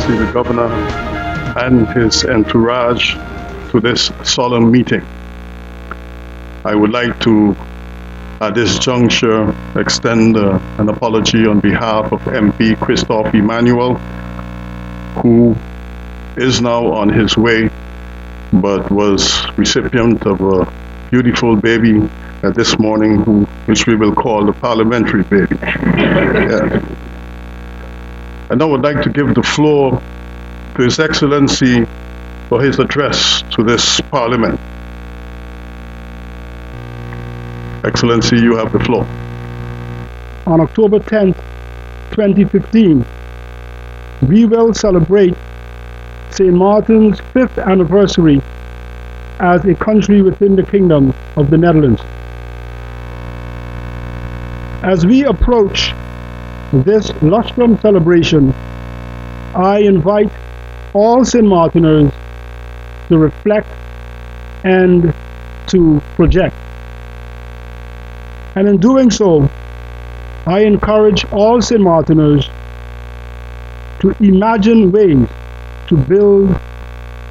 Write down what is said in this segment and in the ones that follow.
Excellency the Governor and his entourage to this solemn meeting. I would like to, at this juncture, extend an apology on behalf of MP Christophe Emmanuel, who is now on his way, but was recipient of a beautiful baby this morning, which we will call the parliamentary baby. Yeah. And I would like to give the floor to His Excellency for his address to this Parliament. Excellency, you have the floor. On October 10th, 2015, we will celebrate St. Martin's 5th anniversary as a country within the Kingdom of the Netherlands. As we approach this lustrum celebration, I invite all St. Martiners to reflect and to project. And in doing so, I encourage all St. Martiners to imagine ways to build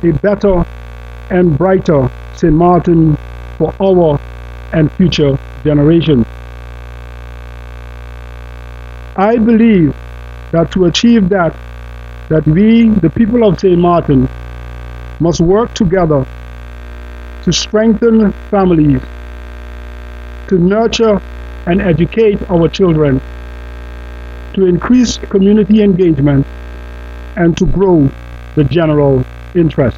a better and brighter St. Martin for our and future generations. I believe that to achieve that we, the people of St. Martin, must work together to strengthen families, to nurture and educate our children, to increase community engagement, and to grow the general interest.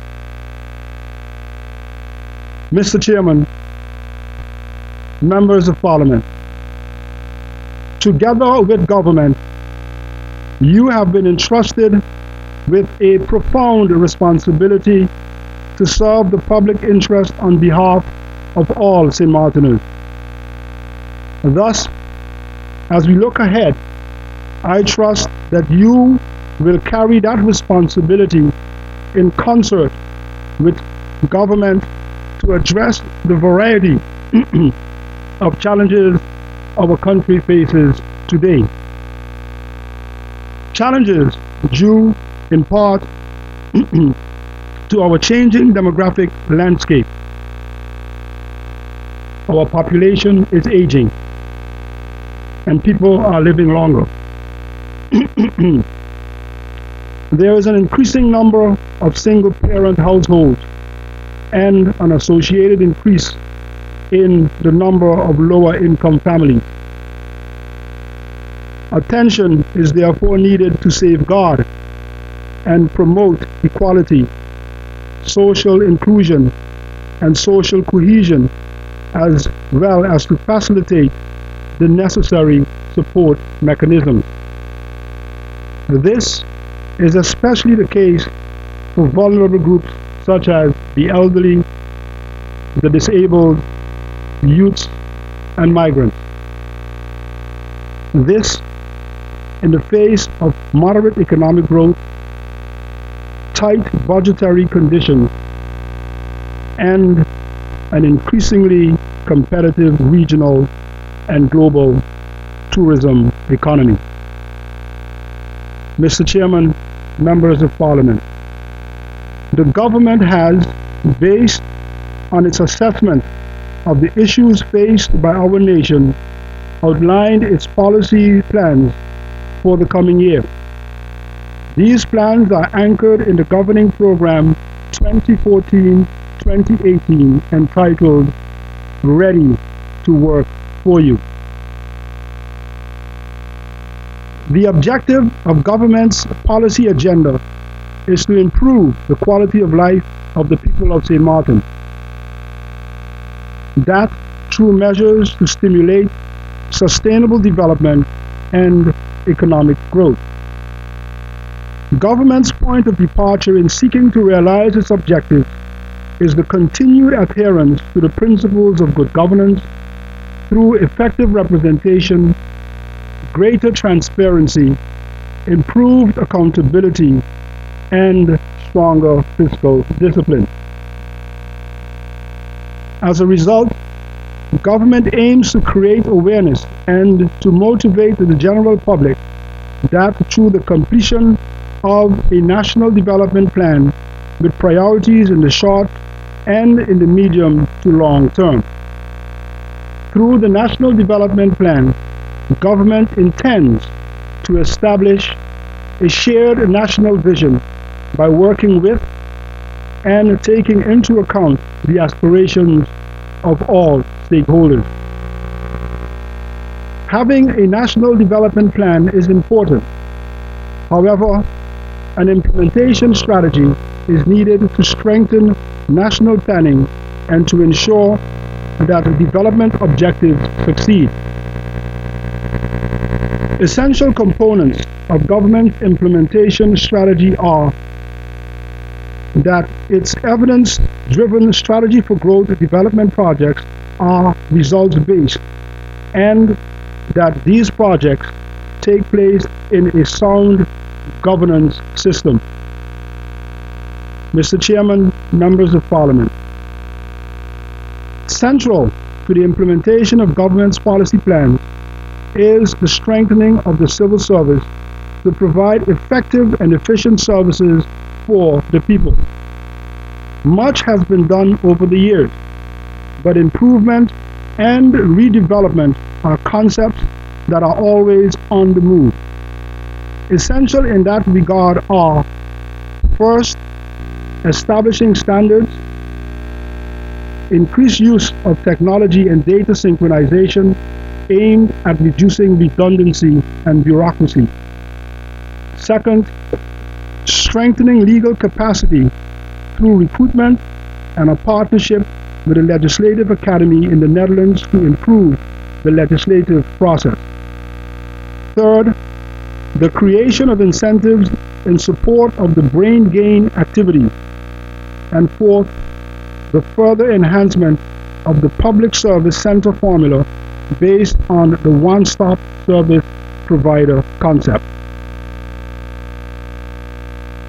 Mr. Chairman, members of Parliament, together with government, you have been entrusted with a profound responsibility to serve the public interest on behalf of all St. Martiners. Thus, as we look ahead, I trust that you will carry that responsibility in concert with government to address the variety of challenges our country faces today. Challenges due in part to our changing demographic landscape. Our population is aging and people are living longer. There is an increasing number of single-parent households and an associated increase in the number of lower-income families. Attention is therefore needed to safeguard and promote equality, social inclusion, and social cohesion, as well as to facilitate the necessary support mechanisms. This is especially the case for vulnerable groups such as the elderly, the disabled, youths, and migrants. This, in the face of moderate economic growth, tight budgetary conditions, and an increasingly competitive regional and global tourism economy. Mr. Chairman, members of Parliament, the government has, based on its assessment of the issues faced by our nation, outlined its policy plans for the coming year. These plans are anchored in the governing program 2014-2018 entitled Ready to Work for You. The objective of government's policy agenda is to improve the quality of life of the people of St. Martin. That through measures to stimulate sustainable development and economic growth. Government's point of departure in seeking to realize its objectives is the continued adherence to the principles of good governance through effective representation, greater transparency, improved accountability, and stronger fiscal discipline. As a result, government aims to create awareness and to motivate the general public that through the completion of a national development plan with priorities in the short and in the medium to long term. Through the National Development Plan, the government intends to establish a shared national vision by working with and taking into account the aspirations of all stakeholders. Having a national development plan is important. However, an implementation strategy is needed to strengthen national planning and to ensure that development objectives succeed. Essential components of government implementation strategy are that its evidence-driven strategy for growth development projects are results-based, and that these projects take place in a sound governance system. Mr. Chairman, members of Parliament, central to the implementation of government's policy plans is the strengthening of the civil service to provide effective and efficient services for the people. Much has been done over the years, but improvement and redevelopment are concepts that are always on the move. Essential in that regard are, first, establishing standards, increased use of technology and data synchronization aimed at reducing redundancy and bureaucracy. Second, strengthening legal capacity through recruitment and a partnership with the Legislative Academy in the Netherlands to improve the legislative process. Third, the creation of incentives in support of the brain gain activities. And fourth, the further enhancement of the public service center formula based on the one-stop service provider concept.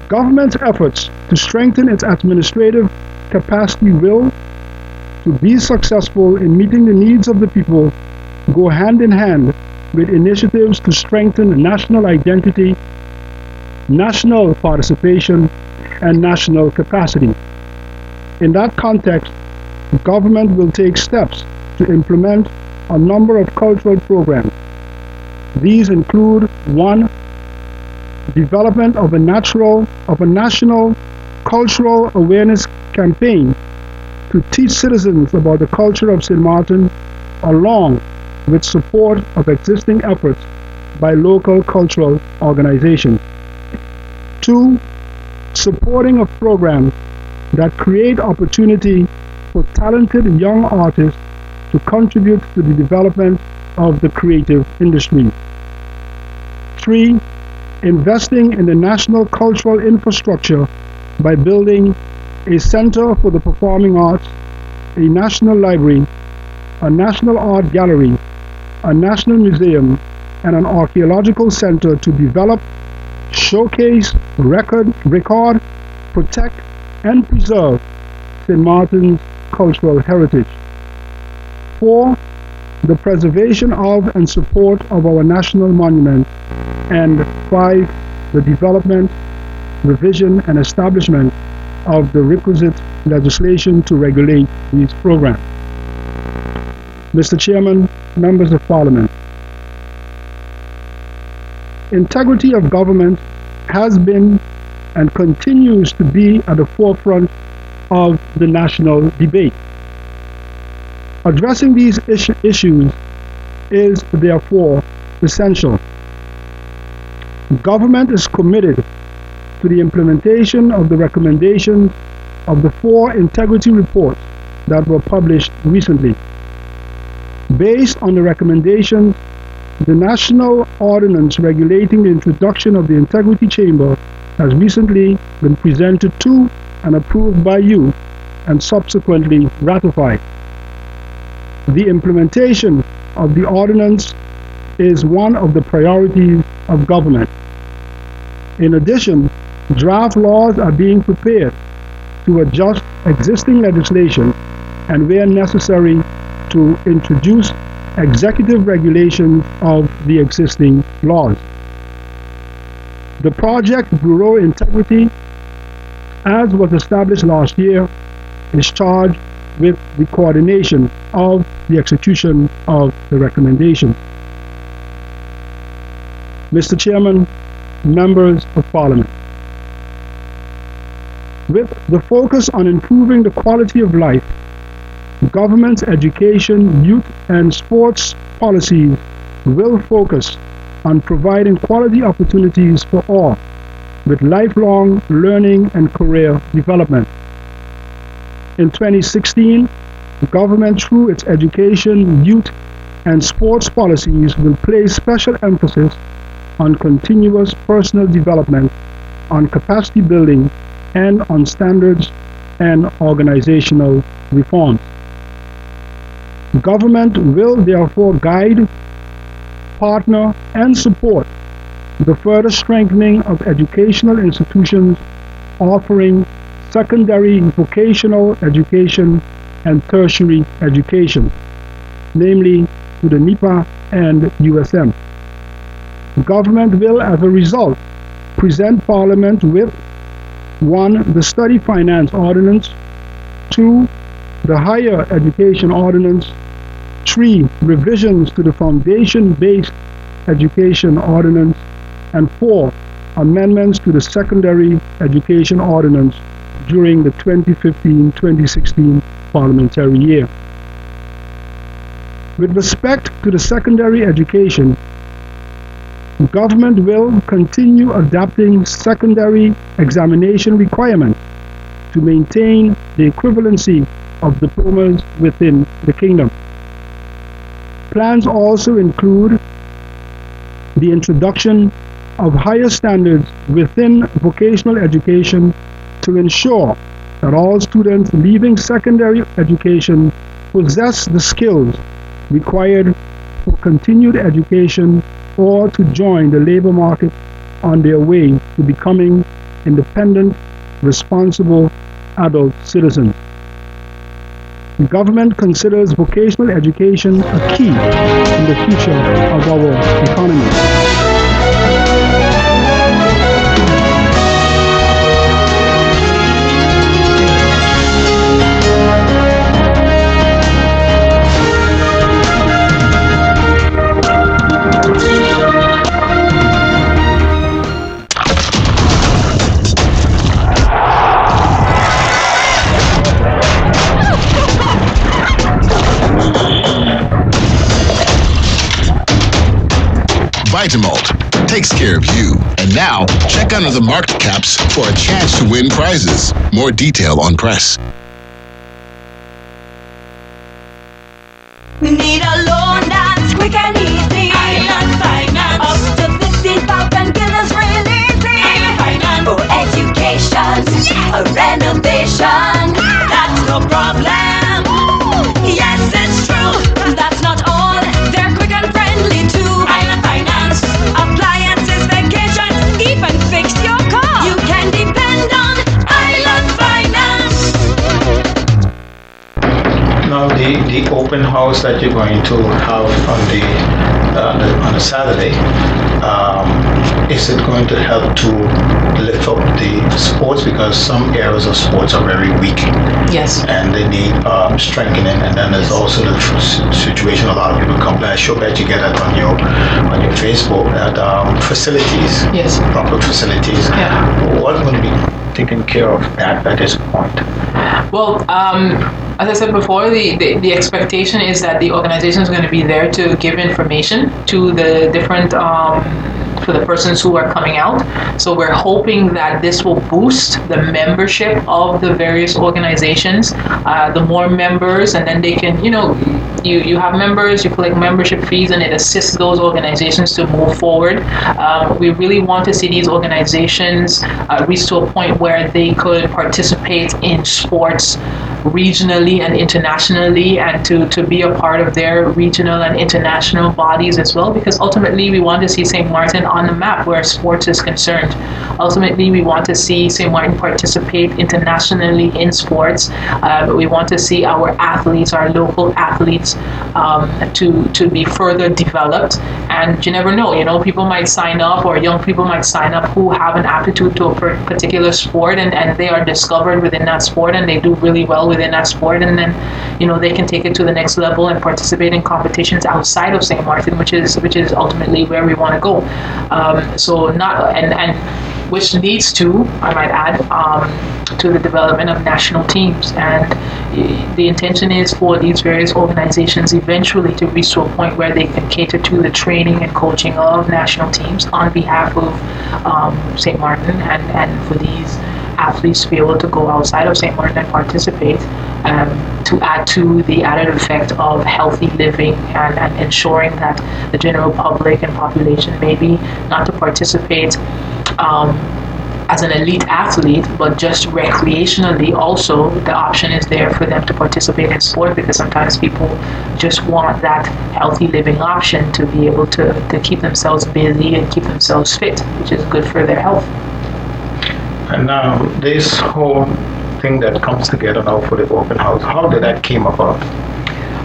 Government's efforts to strengthen its administrative capacity will, to be successful in meeting the needs of the people, go hand in hand with initiatives to strengthen national identity, national participation, and national capacity. In that context, the government will take steps to implement a number of cultural programs. These include 1. Development of a national cultural awareness campaign to teach citizens about the culture of St. Martin, along with support of existing efforts by local cultural organizations. 2. Supporting of programs that create opportunity for talented young artists to contribute to the development of the creative industry. 3. Investing in the national cultural infrastructure by building a Center for the Performing Arts, a national library, a national art gallery, a national museum, and an archaeological center to develop, showcase, record, protect, and preserve St. Martin's cultural heritage. 4. The preservation of and support of our national monuments. And 5. The development, revision, and establishment of the requisite legislation to regulate these programs. Mr. Chairman, members of Parliament, integrity of government has been and continues to be at the forefront of the national debate. Addressing these issues is therefore essential. Government is committed to the implementation of the recommendations of the 4 integrity reports that were published recently. Based on the recommendations, the National Ordinance regulating the introduction of the Integrity Chamber has recently been presented to and approved by you and subsequently ratified. The implementation of the ordinance is one of the priorities of government. In addition, draft laws are being prepared to adjust existing legislation and, where necessary, to introduce executive regulations of the existing laws. The Project Bureau Integrity, as was established last year, is charged with the coordination of the execution of the recommendations. Mr. Chairman, members of Parliament, with the focus on improving the quality of life, government's education, youth, and sports policies will focus on providing quality opportunities for all, with lifelong learning and career development. In 2016, the government, through its education, youth, and sports policies, will place special emphasis on continuous personal development, on capacity building, and on standards and organizational reforms. Government will therefore guide, partner, and support the further strengthening of educational institutions offering secondary vocational education and tertiary education, namely to the NEPA and USM. Government will, as a result, present Parliament with 1. The Study Finance Ordinance, 2. The Higher Education Ordinance, 3. Revisions to the Foundation-Based Education Ordinance, and 4. Amendments to the Secondary Education Ordinance during the 2015-2016 parliamentary year. With respect to the secondary education, government will continue adapting secondary examination requirements to maintain the equivalency of diplomas within the Kingdom. Plans also include the introduction of higher standards within vocational education to ensure that all students leaving secondary education possess the skills required for continued education or to join the labor market on their way to becoming independent, responsible adult citizens. The government considers vocational education a key in the future of our economy. Vitamalt takes care of you. And now, check under the marked caps for a chance to win prizes. More detail on press. Need a loan that's quick and easy. Island Finance. Up to 50,000 guineas really easy. Island Finance. For education, a renovation. That's no problem. Yes, it's true. That's not all. They're quick and friendly too. Island Finance. Appliances, vacation, even fix your car. You can depend on Island Finance. Now the open house that you're going to have on a Saturday, is it going to help to lift up the sports, because some areas of sports are very weak? Yes. And they need strengthening. And then there's also the situation a lot of people complain. I sure bet you get that on your Facebook, that facilities, Yes. proper facilities. Yeah. What's going to be taken care of that at this point? Well, as I said before, the expectation is that the organization is going to be there to give information to the different for the persons who are coming out. So we're hoping that this will boost the membership of the various organizations. The more members, and then they can, you have members, you collect membership fees, and it assists those organizations to move forward. We really want to see these organizations reach to a point where they could participate in sports regionally and internationally, and to be a part of their regional and international bodies as well, because ultimately we want to see St. Martin on the map where sports is concerned. Ultimately, we want to see St. Martin participate internationally in sports. We want to see our athletes, our local athletes, to be further developed. And you never know, people might sign up, or young people might sign up who have an aptitude to a particular sport, and they are discovered within that sport, and they do really well within that sport, and then they can take it to the next level and participate in competitions outside of St. Martin, which is ultimately where we want to go. Which leads to, I might add, to the development of national teams. And the intention is for these various organizations eventually to reach to a point where they can cater to the training and coaching of national teams on behalf of St. Martin, and for these athletes to be able to go outside of St. Martin and participate, to add to the added effect of healthy living and ensuring that the general public and population, maybe not to participate as an elite athlete, but just recreationally also, the option is there for them to participate in sport, because sometimes people just want that healthy living option to be able to keep themselves busy and keep themselves fit, which is good for their health. And now this whole thing that comes together now for the open house, how did that came about?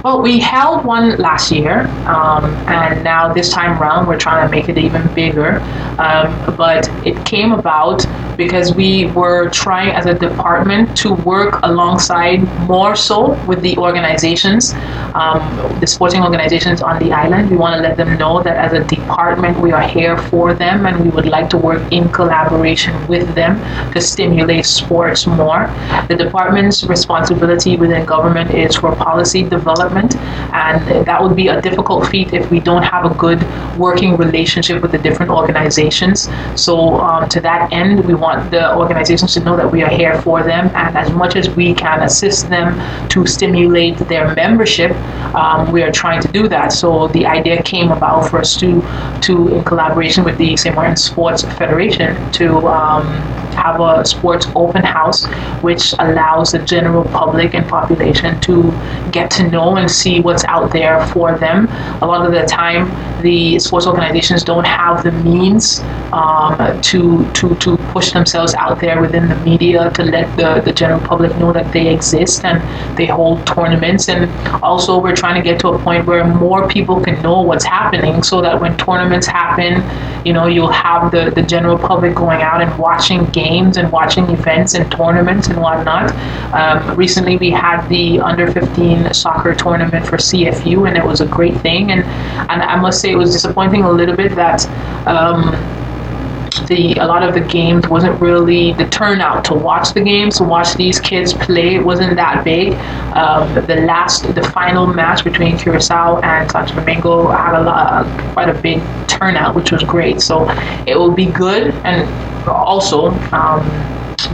Well, we held one last year, and now this time around we're trying to make it even bigger. But it came about because we were trying as a department to work alongside more so with the organizations, the sporting organizations on the island. We want to let them know that as a department we are here for them, and we would like to work in collaboration with them to stimulate sports more. The department's responsibility within government is for policy development, and that would be a difficult feat if we don't have a good working relationship with the different organizations. So to that end, we want the organizations to know that we are here for them, and as much as we can assist them to stimulate their membership, we are trying to do that. So the idea came about for us to in collaboration with the St. Martin Sports Federation, to have a sports open house, which allows the general public and population to get to know and see what's out there for them. A lot of the time, the sports organizations don't have the means to push themselves out there within the media to let the general public know that they exist and they hold tournaments. And also, we're trying to get to a point where more people can know what's happening, so that when tournaments happen, you'll have the general public going out and watching games and watching events and tournaments and whatnot. Recently, we had the under-15 soccer tournament for CFU, and it was a great thing. And I must say, it was disappointing a little bit that a lot of the games wasn't really the turnout to watch the games, to watch these kids play. It wasn't that big. The final match between Curacao and Santo Domingo had quite a big turnout, which was great. So it will be good. And also,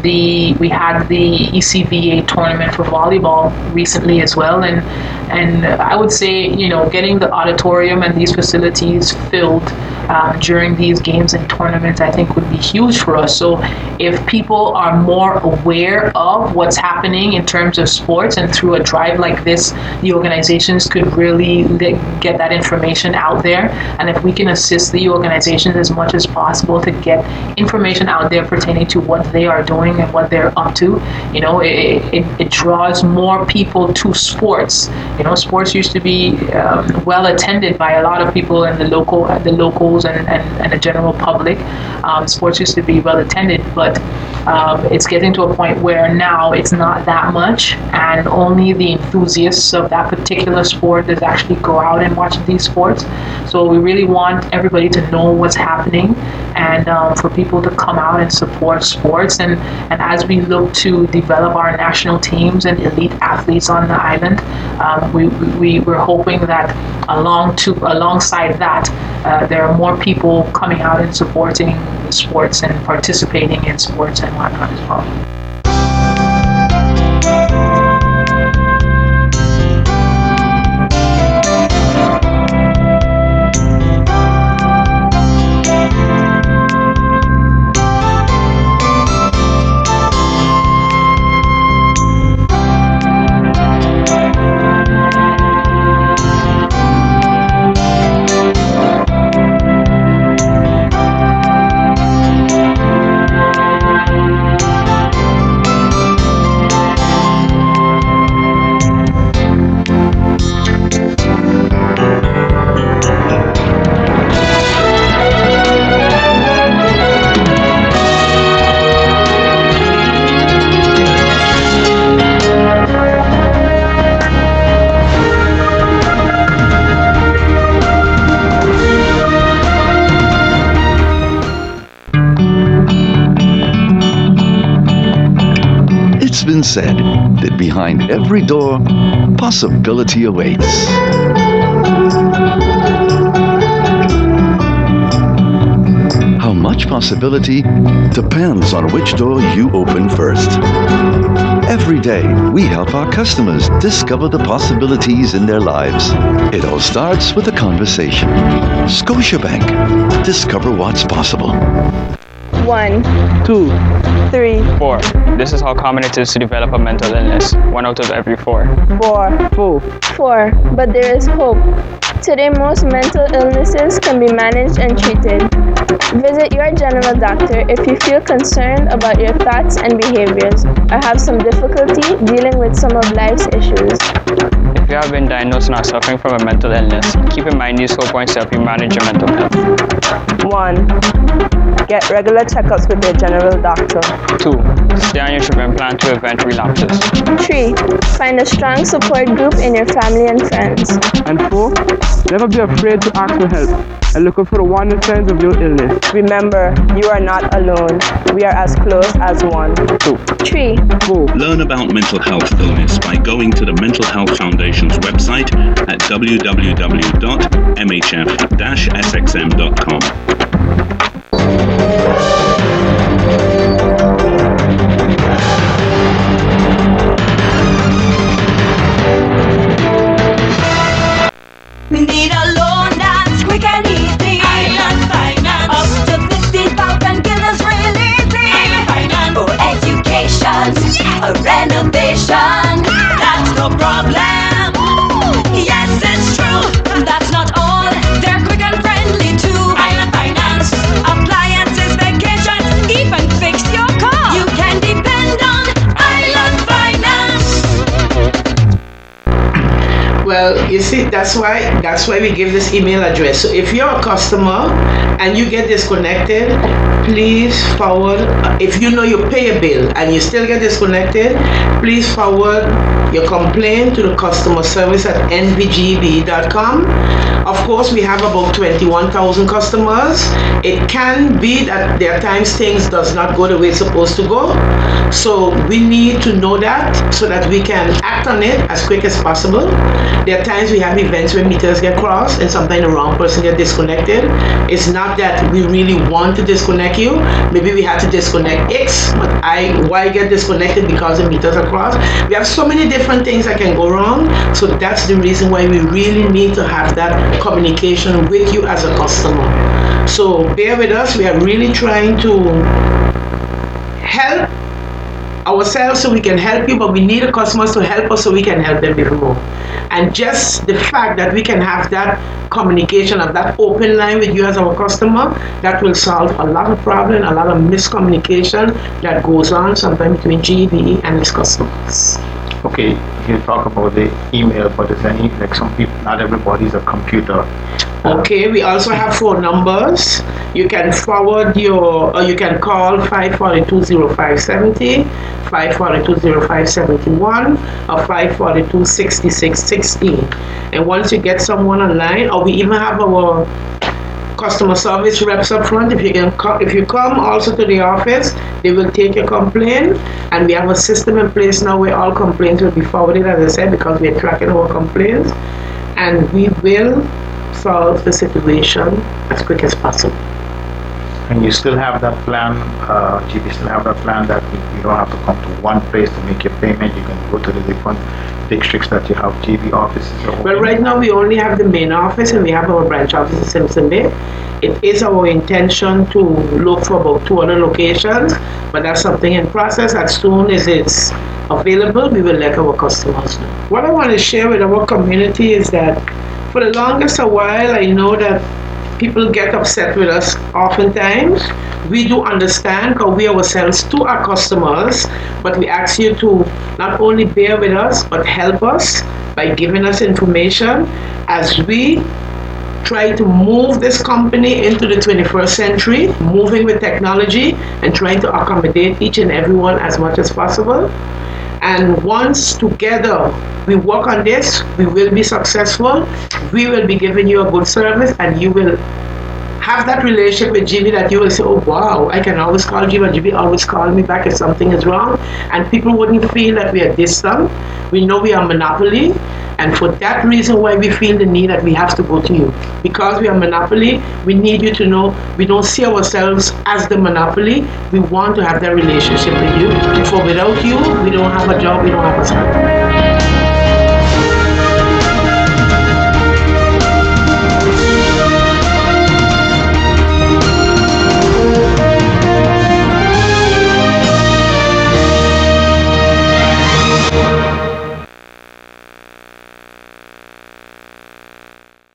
we had the ECVA tournament for volleyball recently as well, and I would say, getting the auditorium and these facilities filled during these games and tournaments, I think would be huge for us. So if people are more aware of what's happening in terms of sports, and through a drive like this, the organizations could really get that information out there. And if we can assist the organizations as much as possible to get information out there pertaining to what they are doing and what they're up to, it draws more people to sports. Sports used to be well attended by a lot of people in the locals and the general public. Sports used to be well attended, but it's getting to a point where now it's not that much, and only the enthusiasts of that particular sport that actually go out and watch these sports. So we really want everybody to know what's happening, and for people to come out and support sports. And as we look to develop our national teams and elite athletes on the island, we're hoping that alongside that, there are more people coming out and supporting sports and participating in sports and whatnot as well. often said that behind every door, possibility awaits. How much possibility depends on which door you open first. Every day, we help our customers discover the possibilities in their lives. It all starts with a conversation. Scotiabank. Discover what's possible. 1, 2, 3, 4. This is how common it is to develop a mental illness. 1 out of every 4. 4. 4. But there is hope. Today, most mental illnesses can be managed and treated. Visit your general doctor if you feel concerned about your thoughts and behaviors or have some difficulty dealing with some of life's issues. If you have been diagnosed and are suffering from a mental illness, keep in mind these 4 points to help you manage your mental health. 1. Get regular checkups with your general doctor. 2. Stay on your treatment plan to prevent relapses. 3. Find a strong support group in your family and friends. And 4. Never be afraid to ask for help and look out for the warning signs of your illness. Remember, you are not alone. We are as close as one. 2. 3. 4. Learn about mental health illness by going to the Mental Health Foundation's website at www.mhf-sxm.com. We need a loan that's quick and easy. Island Finance. Up to 50,000 guineas releasing. Island Finance. For education, a renovation. That's no problem. Yes, it's true. That's not all. They're quick and friendly too. Island Finance. Appliances, vacations, even fix your car. You can depend on Island Finance. Well, you see, that's why we give this email address. So if you're a customer and you get disconnected, please forward. If you know you pay a bill and you still get disconnected, please forward your complaint to the customer service at nvgb.com. Of course, we have about 21,000 customers. It can be that there are times things does not go the way it's supposed to go. So we need to know that so that we can act on it as quick as possible. There are times we have events where meters get crossed and sometimes the wrong person gets disconnected. It's not that we really want to disconnect you. Maybe we had to disconnect X, but why get disconnected because the meters are crossed? We have so many different things that can go wrong. So that's the reason why we really need to have that communication with you as a customer. So bear with us. We are really trying to help ourselves so we can help you, but we need the customers to help us so we can help them even more. And just the fact that we can have that communication of that open line with you as our customer, that will solve a lot of problems, a lot of miscommunication that goes on sometimes between GEB and its customers. Okay, you talk about the email, but is any, like some people, not everybody's a computer. Okay, we also have phone numbers. You can forward or you can call 542-0570, 542-0571, or 542-6616. And once you get someone online, or we even have our customer service reps up front. If you come also to the office, they will take your complaint, and we have a system in place now where all complaints will be forwarded, as I said, because we are tracking our complaints, and we will solve the situation as quick as possible. And you still have that plan, GB still have that plan that you don't have to come to one place to make your payment. You can go to the different districts that you have GB offices. Well, right now we only have the main office and we have our branch office in Simpson Bay. It is our intention to look for about 2 other locations, but that's something in process. As soon as it's available, we will let our customers know. What I want to share with our community is that for the longest a while, I know that people get upset with us oftentimes. We do understand because we ourselves too are customers, but we ask you to not only bear with us, but help us by giving us information as we try to move this company into the 21st century, moving with technology and trying to accommodate each and everyone as much as possible. And once together we work on this, we will be successful. We will be giving you a good service and you will have that relationship with GB that you will say, oh wow, I can always call GB and GB always call me back if something is wrong. And people wouldn't feel that we are distant. We know we are monopoly. And for that reason why we feel the need that we have to go to you. Because we are monopoly, we need you to know we don't see ourselves as the monopoly. We want to have that relationship with you. For without you, we don't have a job, we don't have a salary.